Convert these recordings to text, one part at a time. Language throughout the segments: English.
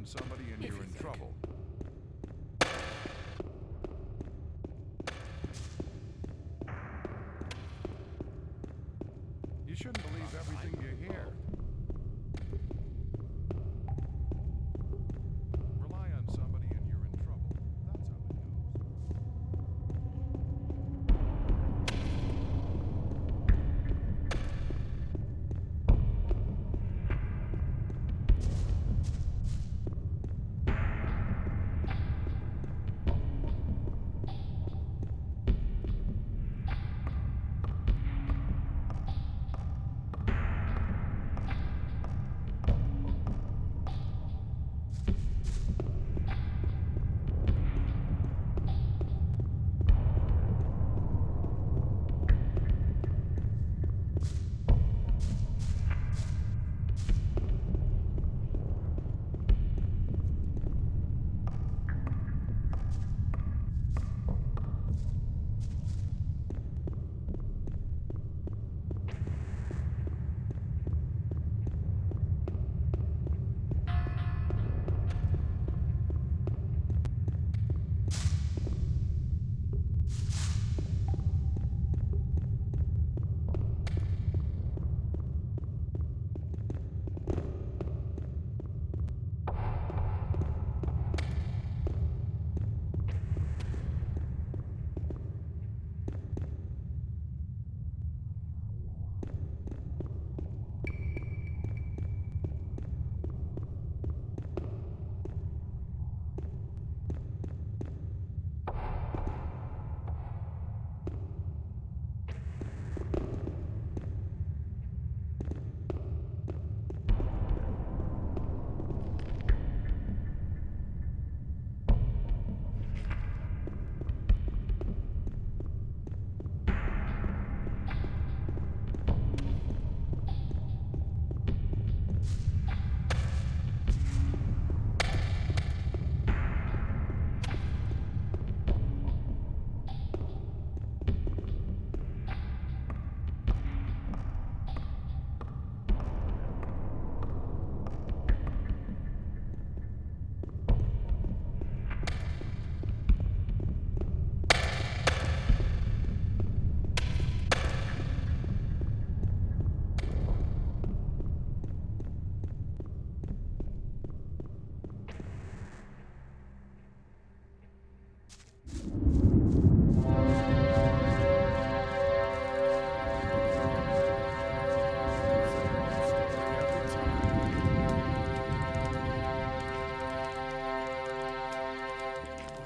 somebody and you're in trouble. You shouldn't believe everything you hear. Rely on somebody and you're in trouble. That's how it goes.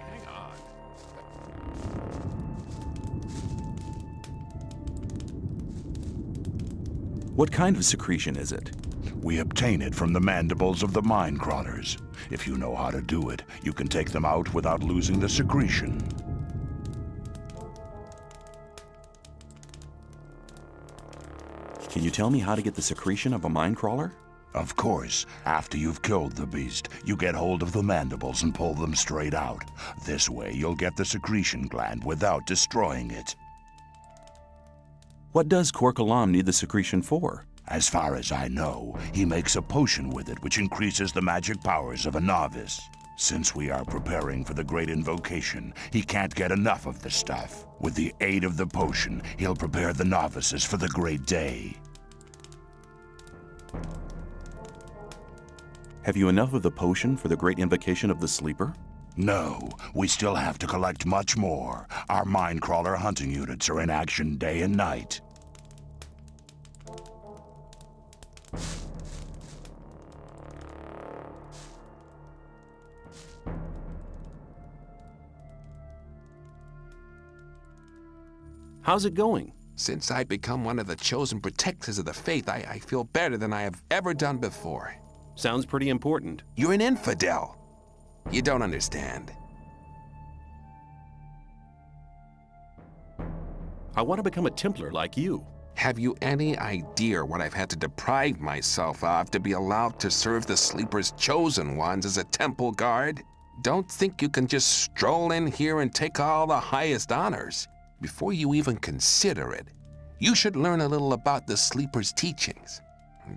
Hang on. What kind of secretion is it? We obtain it from the mandibles of the mine crawlers. If you know how to do it, you can take them out without losing the secretion. Can you tell me how to get the secretion of a mine crawler? Of course, after you've killed the beast, you get hold of the mandibles and pull them straight out. This way, you'll get the secretion gland without destroying it. What does Korkalam need the secretion for? As far as I know, he makes a potion with it which increases the magic powers of a novice. Since we are preparing for the great invocation, he can't get enough of the stuff. With the aid of the potion, he'll prepare the novices for the great day. Have you enough of the potion for the great invocation of the sleeper? No, we still have to collect much more. Our mine crawler hunting units are in action day and night. How's it going? Since I've become one of the chosen protectors of the faith, I feel better than I have ever done before. Sounds pretty important. You're an infidel. You don't understand. I want to become a Templar like you. Have you any idea what I've had to deprive myself of to be allowed to serve the Sleeper's chosen ones as a temple guard? Don't think you can just stroll in here and take all the highest honors. Before you even consider it, you should learn a little about the Sleeper's teachings.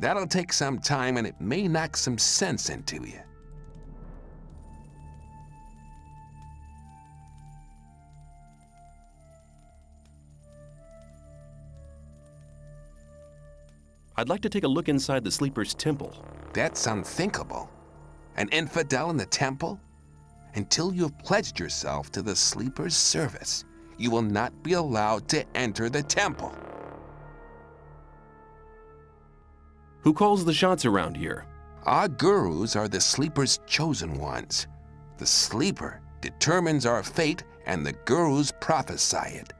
That'll take some time and it may knock some sense into you. I'd like to take a look inside the Sleeper's temple. That's unthinkable. An infidel in the temple? Until you've pledged yourself to the Sleeper's service, you will not be allowed to enter the temple. Who calls the shots around here? Our gurus are the Sleeper's chosen ones. The Sleeper determines our fate, and the gurus prophesy it.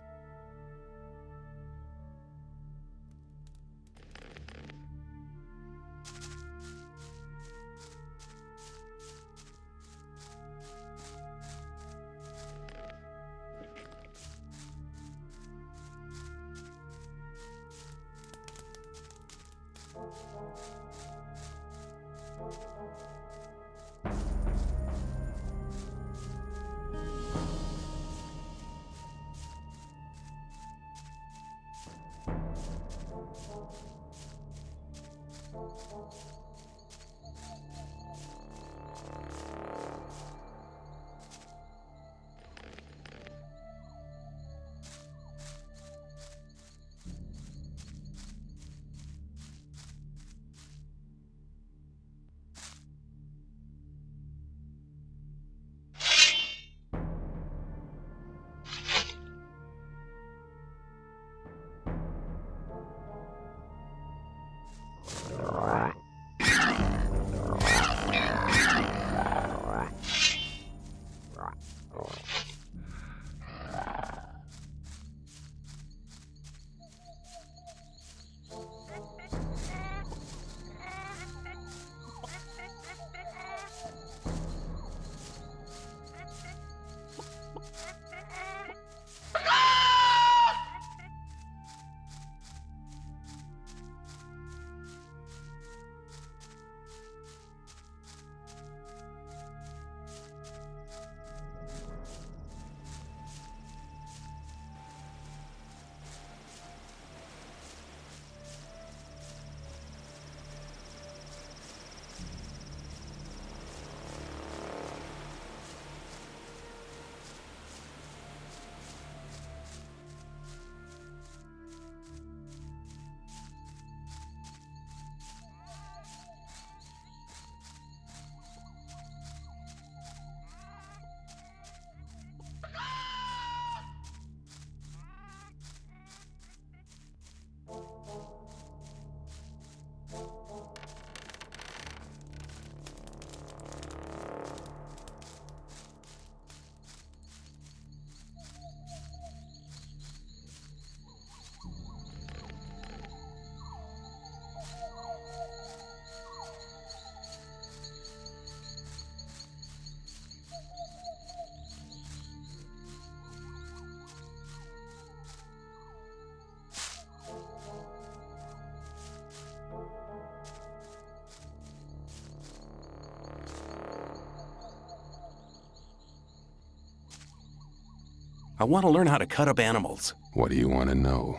I want to learn how to cut up animals. What do you want to know?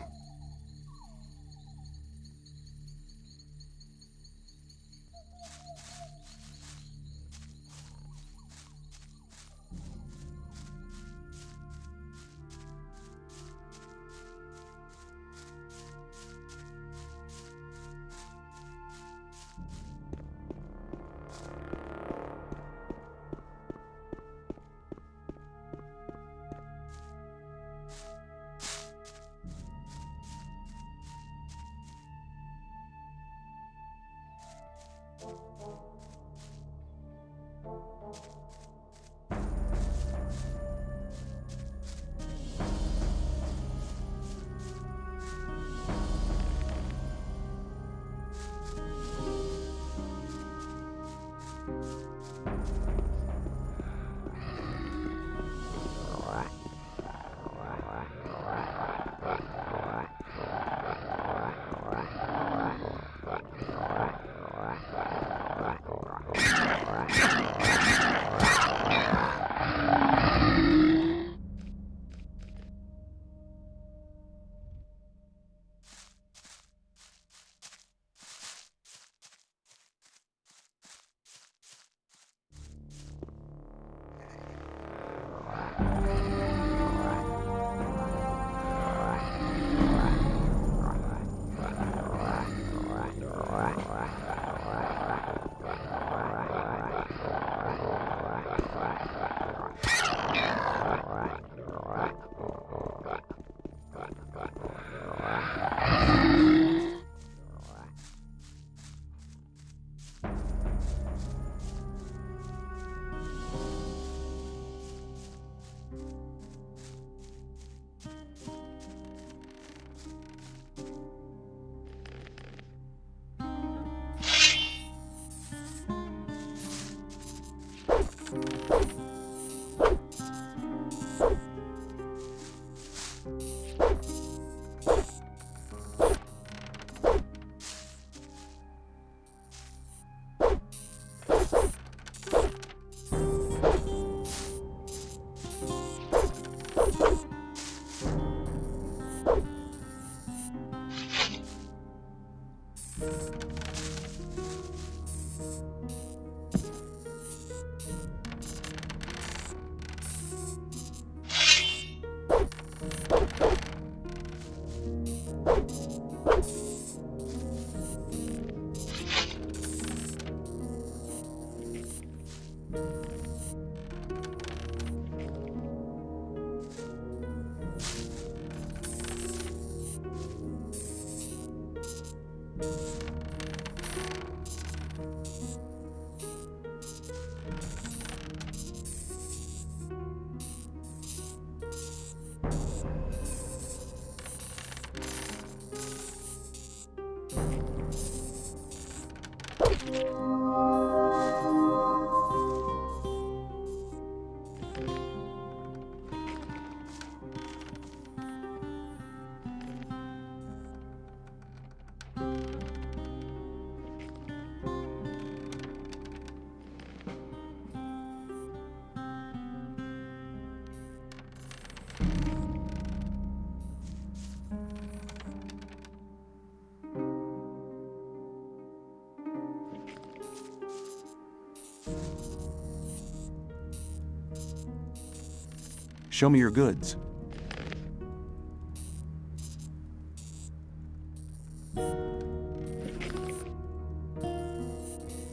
Show me your goods.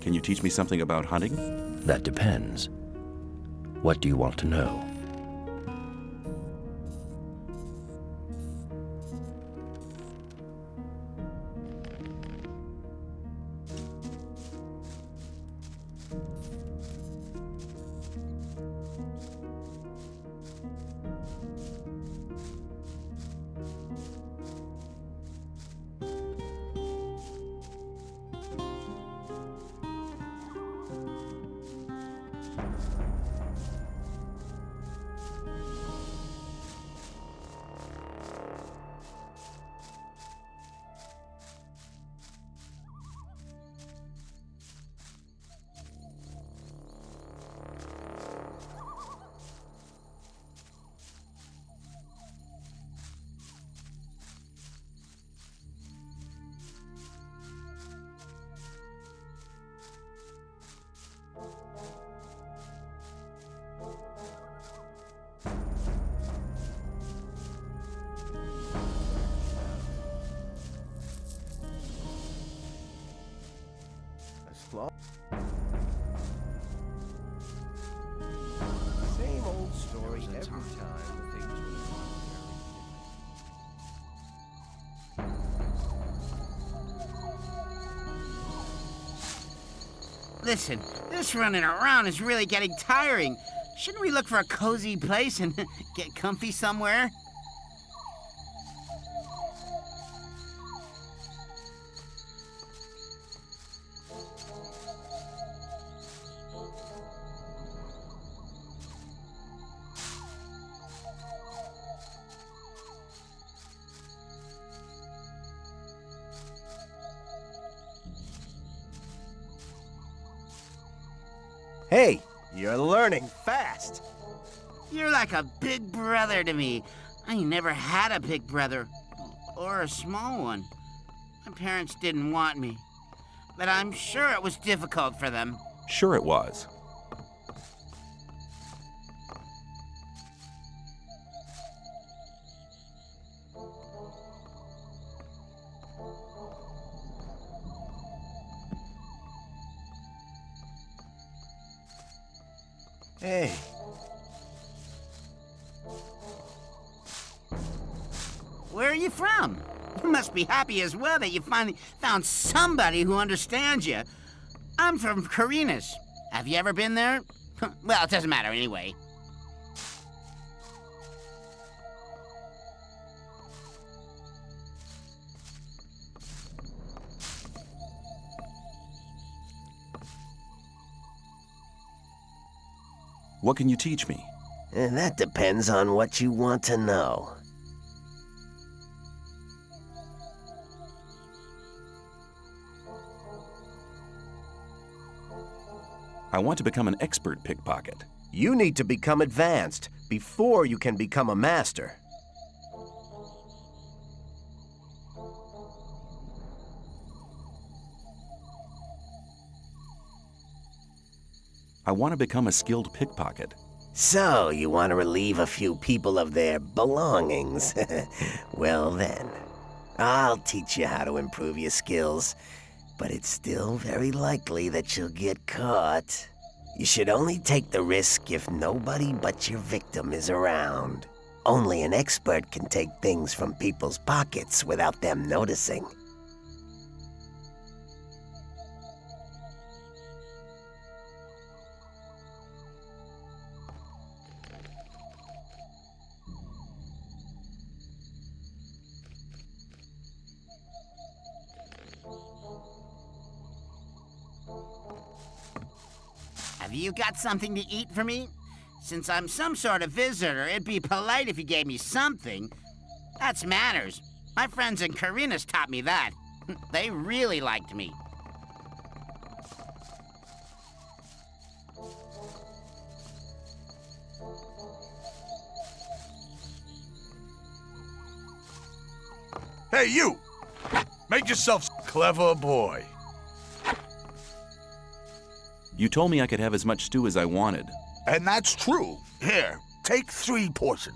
Can you teach me something about hunting? That depends. What do you want to know? Same old story every time. Listen, this running around is really getting tiring. Shouldn't we look for a cozy place and get comfy somewhere? Hey, you're learning fast. You're like a big brother to me. I never had a big brother, or a small one. My parents didn't want me, but I'm sure it was difficult for them. Sure it was. Hey. Where are you from? You must be happy as well that you finally found somebody who understands you. I'm from Carinus. Have you ever been there? Well, it doesn't matter anyway. What can you teach me? That depends on what you want to know. I want to become an expert pickpocket. You need to become advanced before you can become a master. I want to become a skilled pickpocket. So, you want to relieve a few people of their belongings? Well then, I'll teach you how to improve your skills, but it's still very likely that you'll get caught. You should only take the risk if nobody but your victim is around. Only an expert can take things from people's pockets without them noticing. Have you got something to eat for me? Since I'm some sort of visitor, it'd be polite if you gave me something. That's manners. My friends in Carinus taught me that. They really liked me. Hey, you! Make yourself clever boy. You told me I could have as much stew as I wanted. And that's true. Here, take 3 portions.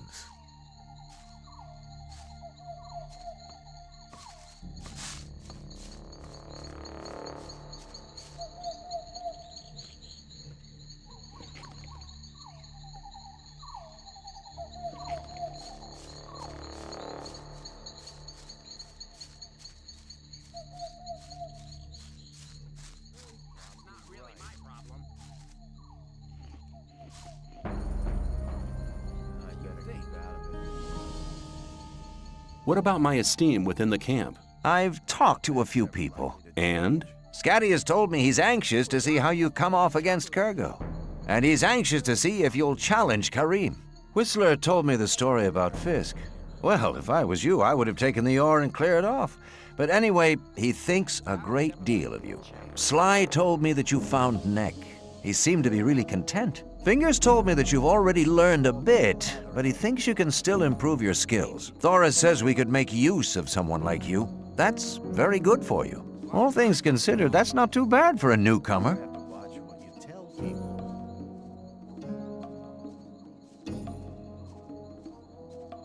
What about my esteem within the camp? I've talked to a few people. And? Scatty has told me he's anxious to see how you come off against Kurgo. And he's anxious to see if you'll challenge Karim. Whistler told me the story about Fisk. Well, if I was you, I would have taken the ore and cleared off. But anyway, he thinks a great deal of you. Sly told me that you found Neck. He seemed to be really content. Fingers told me that you've already learned a bit, but he thinks you can still improve your skills. Thora says we could make use of someone like you. That's very good for you. All things considered, that's not too bad for a newcomer. Watch what you tell people.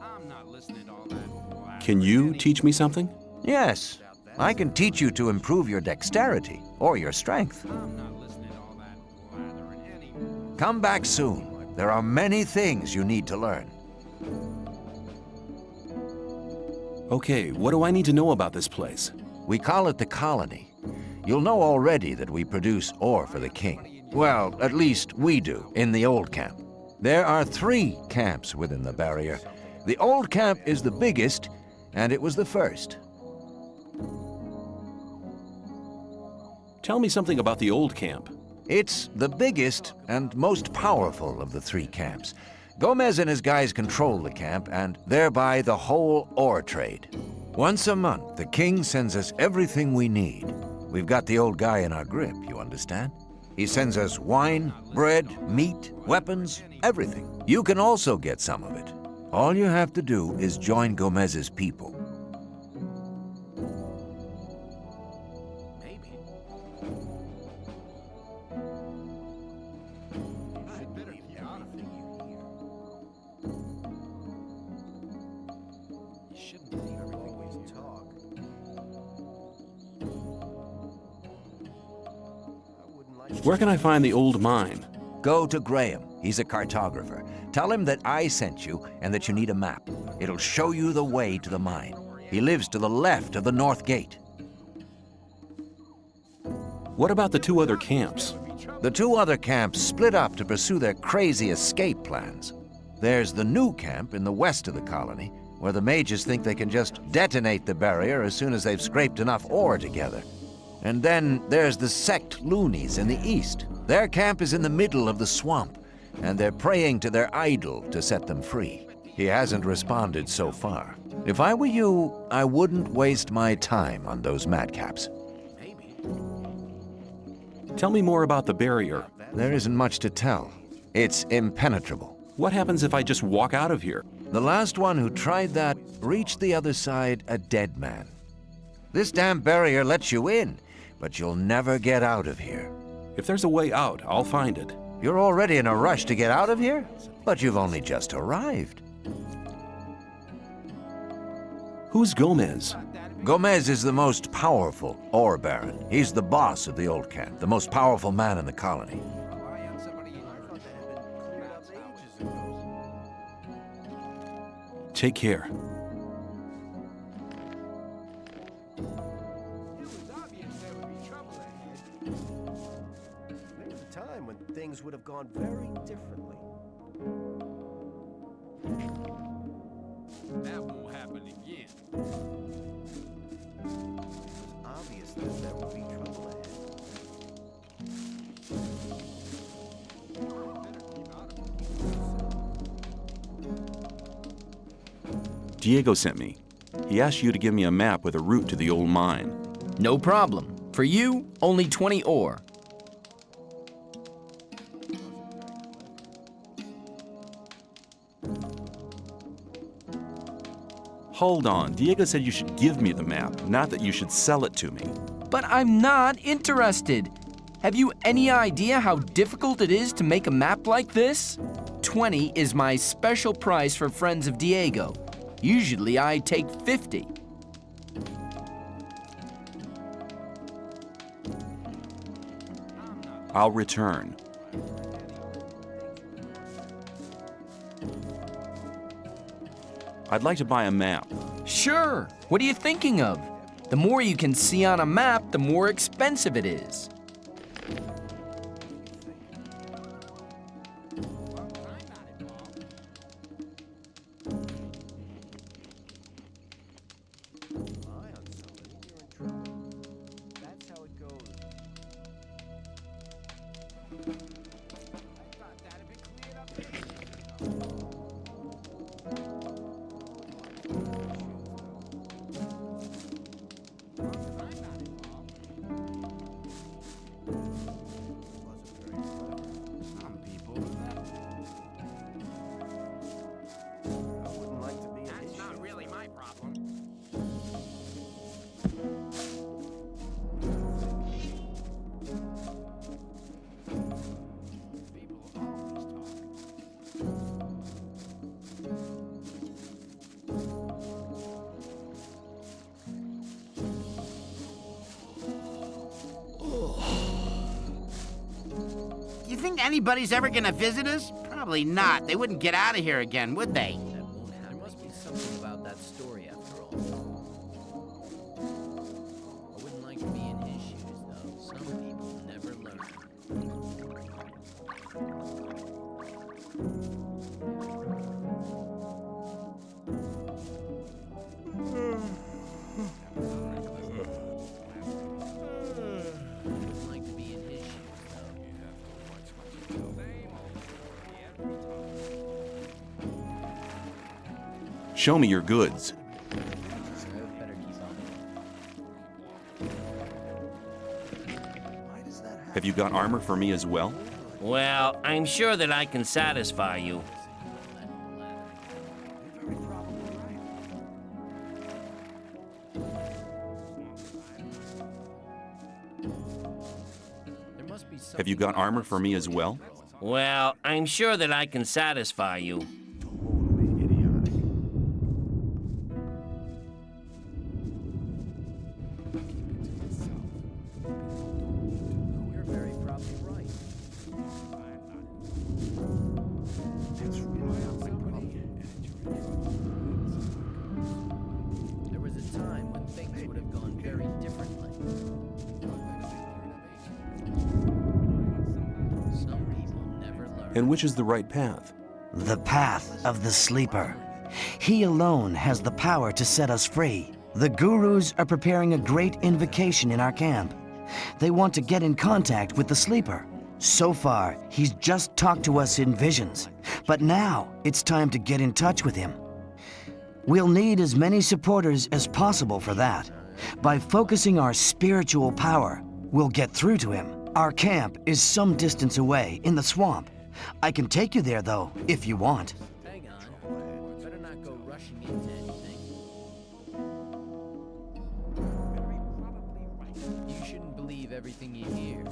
I'm not listening to all that. Can you teach me something? Yes, I can teach you to improve your dexterity or your strength. I'm not listening to all that blathering anymore. Come back soon. There are many things you need to learn. Okay, what do I need to know about this place? We call it the Colony. You'll know already that we produce ore for the king. Well, at least we do, in the old camp. There are 3 camps within the barrier. The old camp is the biggest, and it was the first. Tell me something about the old camp. It's the biggest and most powerful of the 3 camps. Gomez and his guys control the camp and thereby the whole ore trade. Once a month, the king sends us everything we need. We've got the old guy in our grip, you understand? He sends us wine, bread, meat, weapons, everything. You can also get some of it. All you have to do is join Gomez's people. Where can I find the old mine? Go to Graham. He's a cartographer. Tell him that I sent you and that you need a map. It'll show you the way to the mine. He lives to the left of the north gate. What about the 2 other camps? The 2 other camps split up to pursue their crazy escape plans. There's the new camp in the west of the colony, where the mages think they can just detonate the barrier as soon as they've scraped enough ore together. And then there's the sect loonies in the east. Their camp is in the middle of the swamp, and they're praying to their idol to set them free. He hasn't responded so far. If I were you, I wouldn't waste my time on those madcaps. Tell me more about the barrier. There isn't much to tell. It's impenetrable. What happens if I just walk out of here? The last one who tried that reached the other side a dead man. This damn barrier lets you in, but you'll never get out of here. If there's a way out, I'll find it. You're already in a rush to get out of here? But you've only just arrived. Who's Gomez? Gomez is the most powerful ore baron. He's the boss of the old camp, the most powerful man in the colony. Take care. There was a time when things would have gone very differently. That won't happen again. It was obvious that there would be trouble ahead. Diego sent me. He asked you to give me a map with a route to the old mine. No problem. For you, only 20 ore. Hold on. Diego said you should give me the map, not that you should sell it to me. But I'm not interested. Have you any idea how difficult it is to make a map like this? 20 is my special price for friends of Diego. Usually I take 50. I'll return. I'd like to buy a map. Sure. What are you thinking of? The more you can see on a map, the more expensive it is. You think anybody's ever gonna visit us? Probably not. They wouldn't get out of here again, would they? There must be something about that story after all. I wouldn't like to be in his shoes, though. Some people never learn. Wouldn't like to be in his shoes, though. Show me your goods. Have you got armor for me as well? Well, I'm sure that I can satisfy you. Have you got armor for me as well? Well, I'm sure that I can satisfy you. You're very probably right. And which is the right path? The path of the sleeper. He alone has the power to set us free. The gurus are preparing a great invocation in our camp. They want to get in contact with the sleeper. So far, he's just talked to us in visions. But now, it's time to get in touch with him. We'll need as many supporters as possible for that. By focusing our spiritual power, we'll get through to him. Our camp is some distance away in the swamp. I can take you there, though, if you want. Hang on. Better not go rushing into anything. You shouldn't believe everything you hear.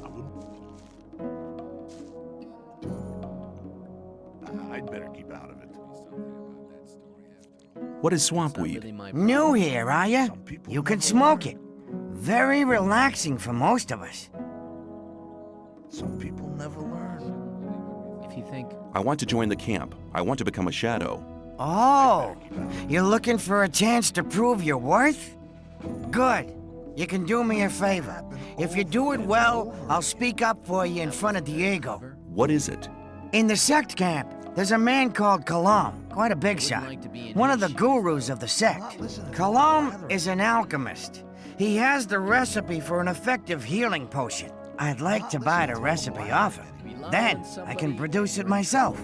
I'd better keep out of it. What is swamp It's not weed? really my New here, are ya? You can smoke it. Very relaxing for most of us. Some people never learn. If you think I want to join the camp. I want to become a shadow. Oh, you're looking for a chance to prove your worth? Good. You can do me a favor. If you do it well, I'll speak up for you in front of Diego. What is it? In the sect camp, there's a man called Kalam, quite a big shot. One of the gurus of the sect. Kalam is an alchemist. He has the recipe for an effective healing potion. I'd like to buy the recipe off him. Then I can produce it myself.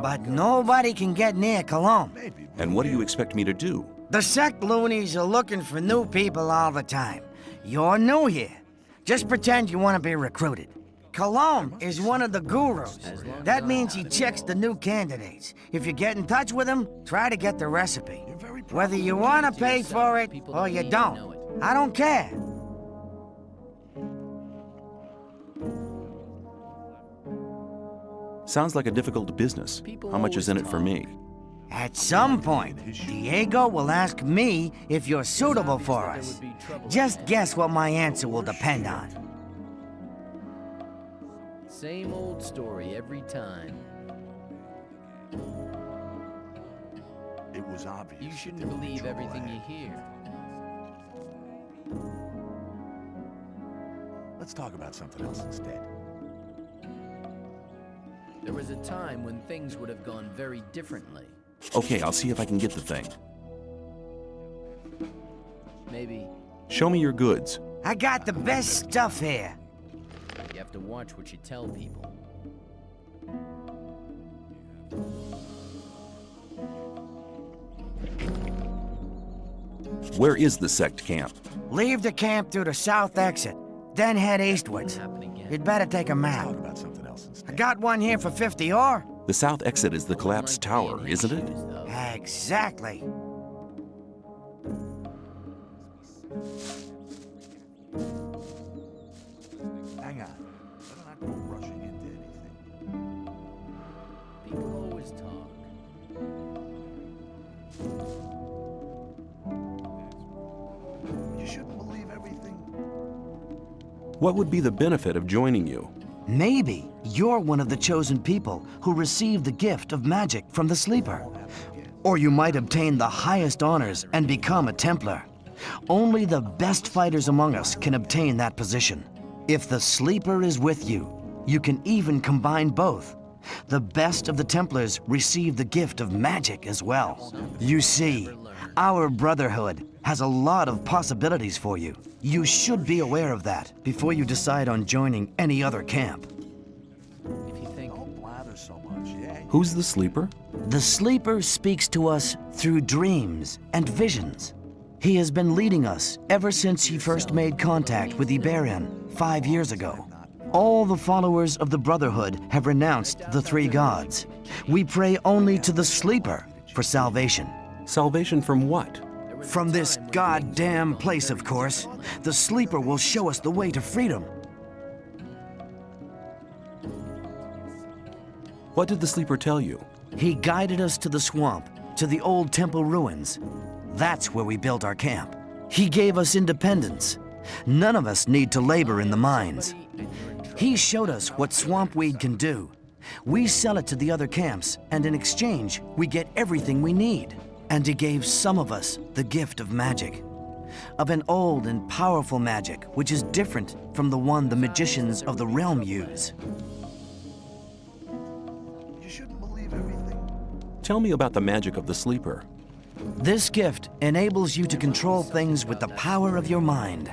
But nobody can get near Kalam. And what do you expect me to do? The sect loonies are looking for new people all the time. You're new here. Just pretend you want to be recruited. Kalam is one of the gurus. That means he checks the new candidates. If you get in touch with him, try to get the recipe. Whether you want to pay for it or you don't, I don't care. Sounds like a difficult business. How much is in it for me? At some point, Diego will ask me if you're suitable for us. Just guess what my answer will depend on. same old story every time. It was obvious. You shouldn't believe everything you hear. Let's talk about something else instead. There was a time when things would have gone very differently. Okay, I'll see if I can get the thing. Maybe Show me your goods. I got the best stuff here. you have to watch what you tell people. Where is the sect camp? Leave the camp through the south exit, then head eastwards. Happen again. You'd better take a map. Talk about something else I instead. got one here for 50 ore. The south exit is the collapsed tower, isn't it? Exactly. Hang on. Better not go rushing into anything. People always talk. You shouldn't believe everything. What would be the benefit of joining you? Maybe you're one of the chosen people who received the gift of magic from the Sleeper. Or you might obtain the highest honors and become a Templar. Only the best fighters among us can obtain that position. If the Sleeper is with you, you can even combine both. The best of the Templars receive the gift of magic as well. You see, our Brotherhood has a lot of possibilities for you. You should be aware of that before you decide on joining any other camp. If you think Don't blather so much, yeah? Who's the sleeper? The Sleeper speaks to us through dreams and visions. He has been leading us ever since he first made contact with Iberian 5 years ago. All the followers of the Brotherhood have renounced the three gods. We pray only to the Sleeper for salvation. Salvation from what? From this goddamn place, of course. The Sleeper will show us the way to freedom. What did the sleeper tell you? He guided us to the swamp, to the old temple ruins. That's where we built our camp. He gave us independence. None of us need to labor in the mines. He showed us what swamp weed can do. We sell it to the other camps, and in exchange, we get everything we need. And he gave some of us the gift of magic. Of an old and powerful magic, which is different from the one the magicians of the realm use. Tell me about the magic of the sleeper. This gift enables you to control things with the power of your mind.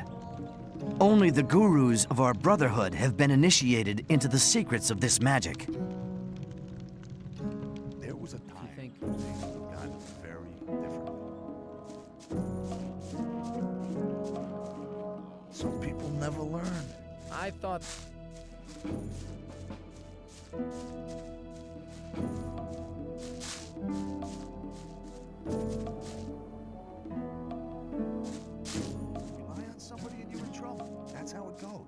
Only the gurus of our brotherhood have been initiated into the secrets of this magic. There was a time think- things have gotten very different. Some people never learn. I thought. Rely on somebody and you're in trouble. That's how it goes.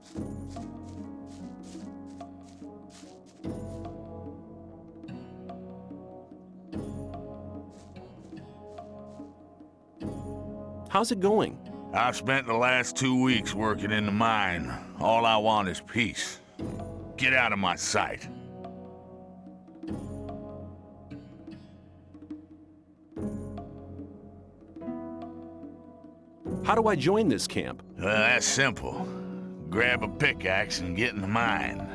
How's it going? I've spent the last 2 weeks working in the mine. All I want is peace. Get out of my sight. How do I join this camp? That's simple. Grab a pickaxe and get in the mine.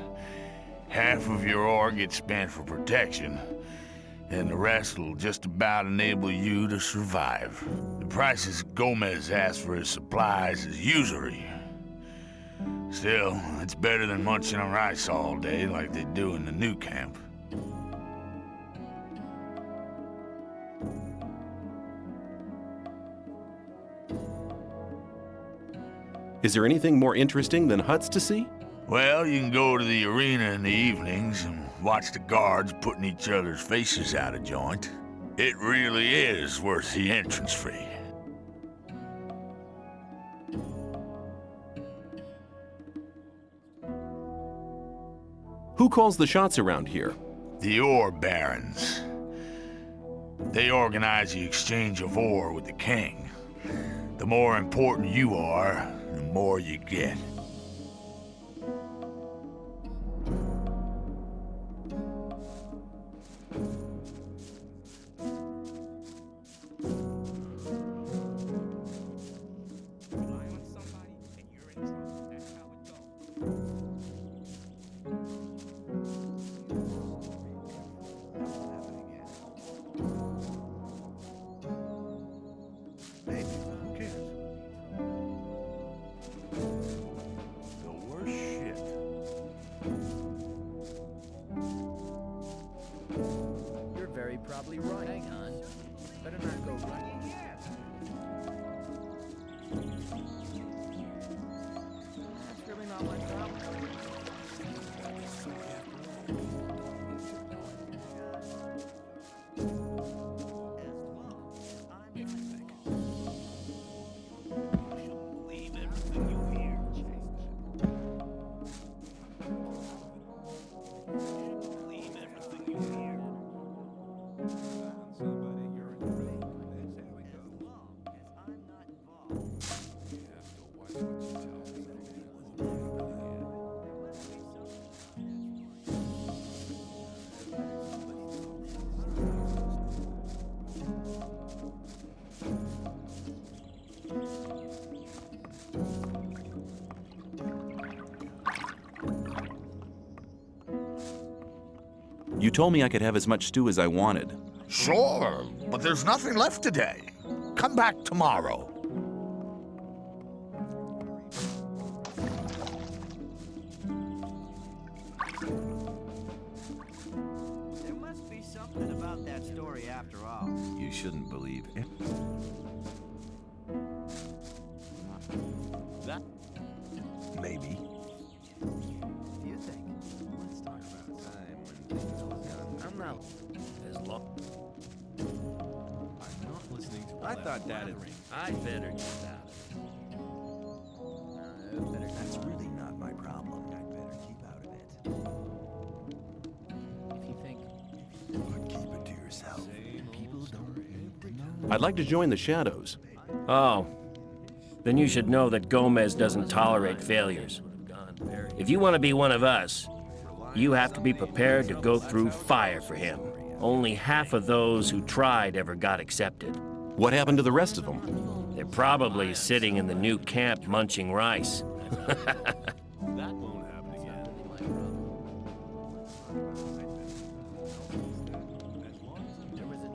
Half of your ore gets spent for protection, and the rest will just about enable you to survive. The prices Gomez asks for his supplies is usury. Still, it's better than munching on rice all day like they do in the new camp. Is there anything more interesting than huts to see? Well, you can go to the arena in the evenings and watch the guards putting each other's faces out of joint. It really is worth the entrance fee. Who calls the shots around here? The ore barons. They organize the exchange of ore with the king. The more important you are, the more you get. Hey, who cares? The worst shit. You're very probably right. Hang on. Better not go right. That's really not my problem. You told me I could have as much stew as I wanted. Sure, but there's nothing left today. Come back tomorrow. There must be something about that story after all. You shouldn't believe it. Maybe. Do you think? Let's talk about a time when things were done. I'm not as long. I'm not listening to I thought that had... I better get out of it. That's really not my problem. I better keep out of it. If you think. But keep it to yourself. People don't need to know. I'd like to join the shadows. Oh. Then you should know that Gomez doesn't tolerate failures. If you want to be one of us, you have to be prepared to go through fire for him. Only half of those who tried ever got accepted. What happened to the rest of them? They're probably sitting in the new camp munching rice. that won't happen again. There was a